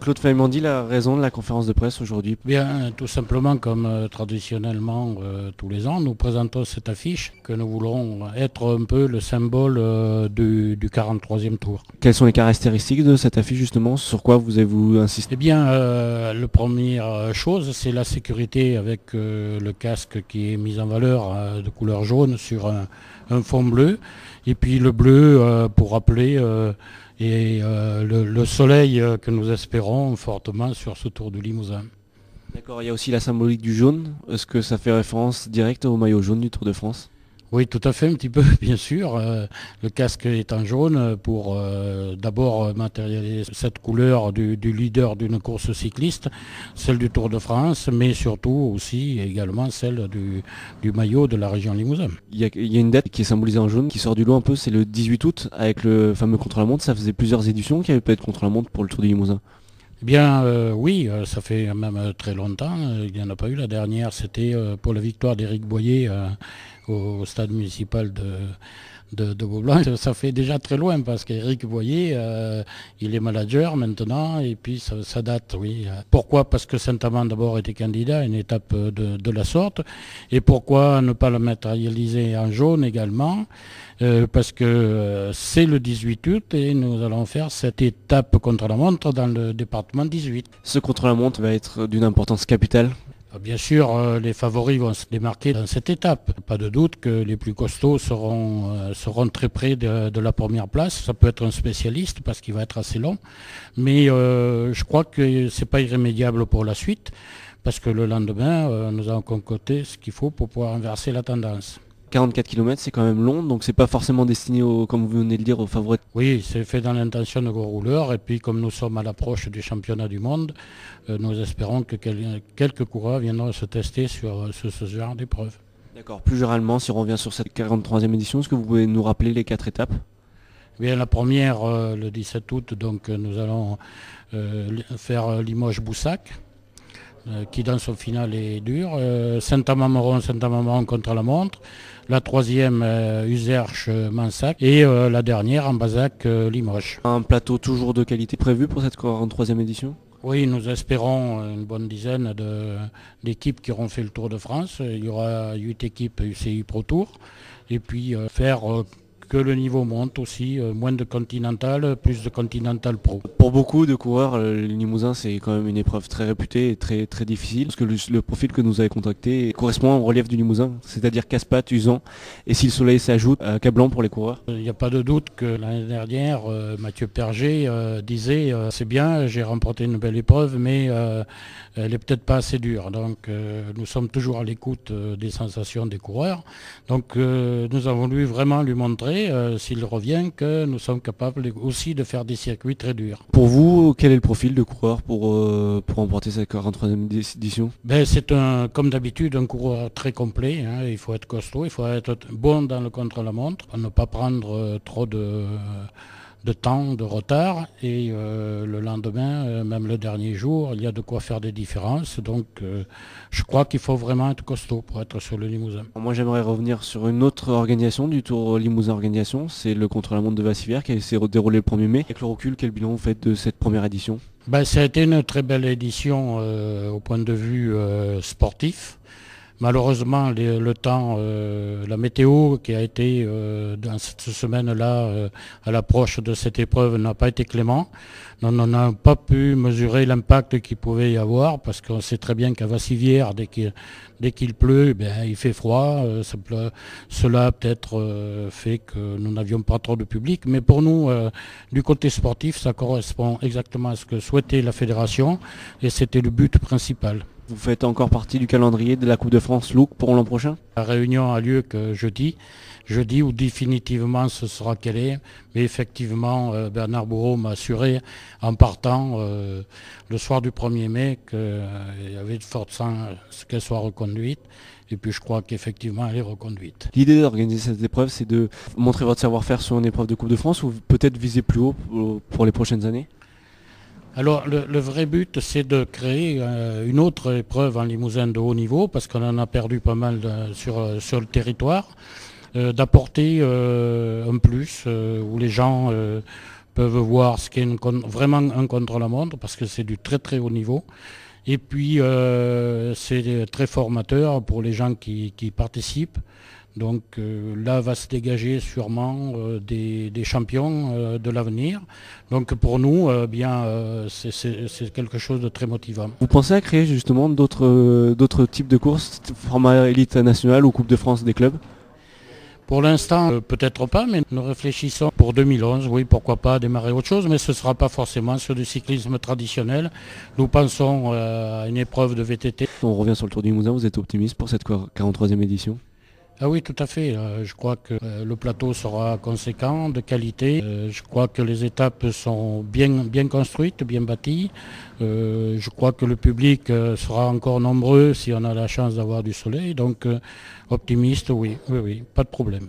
Claude Faymandy, la raison de la conférence de presse aujourd'hui. Bien, tout simplement comme traditionnellement tous les ans, nous présentons cette affiche que nous voulons être un peu le symbole du 43e tour. Quelles sont les caractéristiques de cette affiche justement? Sur quoi vous avez-vous insisté? Eh bien, la première chose, c'est la sécurité avec le casque qui est mis en valeur de couleur jaune sur un fond bleu. Et puis le bleu pour rappeler le soleil que nous espérons fortement sur ce Tour du Limousin. D'accord, il y a aussi la symbolique du jaune. Est-ce que ça fait référence directe au maillot jaune du Tour de France? Oui, tout à fait, un petit peu, bien sûr. Le casque est en jaune pour d'abord matérialiser cette couleur du leader d'une course cycliste, celle du Tour de France, mais surtout aussi également celle du maillot de la région Limousin. Il y a une date qui est symbolisée en jaune, qui sort du lot un peu, c'est le 18 août, avec le fameux contre-la-montre. Ça faisait plusieurs éditions qu'il n'y avait pas eu de contre-la-montre pour le Tour du Limousin. Eh bien, oui, ça fait même très longtemps. Il n'y en a pas eu. La dernière, c'était pour la victoire d'Éric Boyer au stade municipal de Beaublanc. Ça fait déjà très loin parce qu'Éric Boyer, il est manager maintenant et puis ça date, oui. Pourquoi? Parce que Saint-Amand d'abord était candidat à une étape de la sorte. Et pourquoi ne pas la matérialiser en jaune également? Parce que c'est le 18 août et nous allons faire cette étape contre la montre dans le département 18. Ce contre-la-montre va être d'une importance capitale. Bien sûr, les favoris vont se démarquer dans cette étape. Pas de doute que les plus costauds seront très près de la première place. Ça peut être un spécialiste parce qu'il va être assez long. Mais je crois que c'est pas irrémédiable pour la suite parce que le lendemain, nous allons concocter ce qu'il faut pour pouvoir inverser la tendance. 44 km, c'est quand même long, donc c'est pas forcément destiné, comme vous venez de le dire, aux favoris. Oui, c'est fait dans l'intention de gros rouleurs. Et puis, comme nous sommes à l'approche du championnat du monde, nous espérons que quelques coureurs viendront se tester sur ce genre d'épreuve. D'accord, plus généralement, si on revient sur cette 43e édition, est-ce que vous pouvez nous rappeler les 4 étapes? Eh bien, la première, le 17 août, donc nous allons faire Limoges-Boussac, qui dans son final est dur. Saint-Amand-Moron, Saint-Amand-Moron contre la montre. La troisième, Uzerche-Mansac. Et la dernière, en Bazac, Limoges. Un plateau toujours de qualité prévu pour cette 43e édition? Oui, nous espérons une bonne dizaine d'équipes qui auront fait le Tour de France. Il y aura 8 équipes UCI Pro Tour. Et puis faire que le niveau monte aussi, moins de Continental, plus de Continental Pro. Pour beaucoup de coureurs, le Limousin c'est quand même une épreuve très réputée et très, très difficile. Parce que le profil que nous avez contacté correspond au relief du Limousin, c'est-à-dire casse-pattes, usant. Et si le soleil s'ajoute, accablant pour les coureurs. Il n'y a pas de doute que l'année dernière, Mathieu Perger disait c'est bien, j'ai remporté une belle épreuve, mais elle n'est peut-être pas assez dure. Donc nous sommes toujours à l'écoute des sensations des coureurs. Donc nous avons voulu vraiment lui montrer, s'il revient, que nous sommes capables aussi de faire des circuits très durs. Pour vous, quel est le profil de coureur pour remporter cette 43e édition? C'est comme d'habitude un coureur très complet. Hein. Il faut être costaud, il faut être bon dans le contre-la-montre, pour ne pas prendre trop de temps, de retard. Et le lendemain, même le dernier jour, il y a de quoi faire des différences. Donc je crois qu'il faut vraiment être costaud pour être sur le Limousin. Moi j'aimerais revenir sur une autre organisation du Tour Limousin Organisation, c'est le contre-la-montre de Vassivière qui s'est déroulé le 1er mai. Avec le recul, quel bilan vous faites de cette première édition? Ça a été une très belle édition au point de vue sportif. Malheureusement, le temps, la météo qui a été dans cette semaine-là à l'approche de cette épreuve n'a pas été clément. On n'a pas pu mesurer l'impact qu'il pouvait y avoir parce qu'on sait très bien qu'à Vassivière, dès qu'il pleut, il fait froid. Cela a peut-être fait que nous n'avions pas trop de public. Mais pour nous, du côté sportif, ça correspond exactement à ce que souhaitait la fédération et c'était le but principal. Vous faites encore partie du calendrier de la Coupe de France Look pour l'an prochain? La réunion a lieu que jeudi où définitivement ce sera calé. Mais effectivement, Bernard Bourreau m'a assuré en partant le soir du 1er mai qu'il y avait de fortes chances qu'elle soit reconduite. Et puis je crois qu'effectivement elle est reconduite. L'idée d'organiser cette épreuve, c'est de montrer votre savoir-faire sur une épreuve de Coupe de France ou peut-être viser plus haut pour les prochaines années? Alors le vrai but, c'est de créer une autre épreuve en Limousin de haut niveau, parce qu'on en a perdu pas mal sur le territoire, d'apporter un plus où les gens peuvent voir ce qu'est vraiment un contre-la-montre, parce que c'est du très très haut niveau. Et puis c'est très formateur pour les gens qui participent. Donc là va se dégager sûrement des champions de l'avenir. Donc pour nous, c'est quelque chose de très motivant. Vous pensez à créer justement d'autres types de courses, format élite nationale ou Coupe de France des clubs? Pour l'instant, peut-être pas, mais nous réfléchissons pour 2011, oui, pourquoi pas démarrer autre chose, mais ce ne sera pas forcément sur du cyclisme traditionnel. Nous pensons à une épreuve de VTT. On revient sur le Tour du Limousin, vous êtes optimiste pour cette 43e édition? Ah oui, tout à fait. Je crois que le plateau sera conséquent, de qualité. Je crois que les étapes sont bien construites, bien bâties. Je crois que le public sera encore nombreux si on a la chance d'avoir du soleil. Donc optimiste, oui, pas de problème.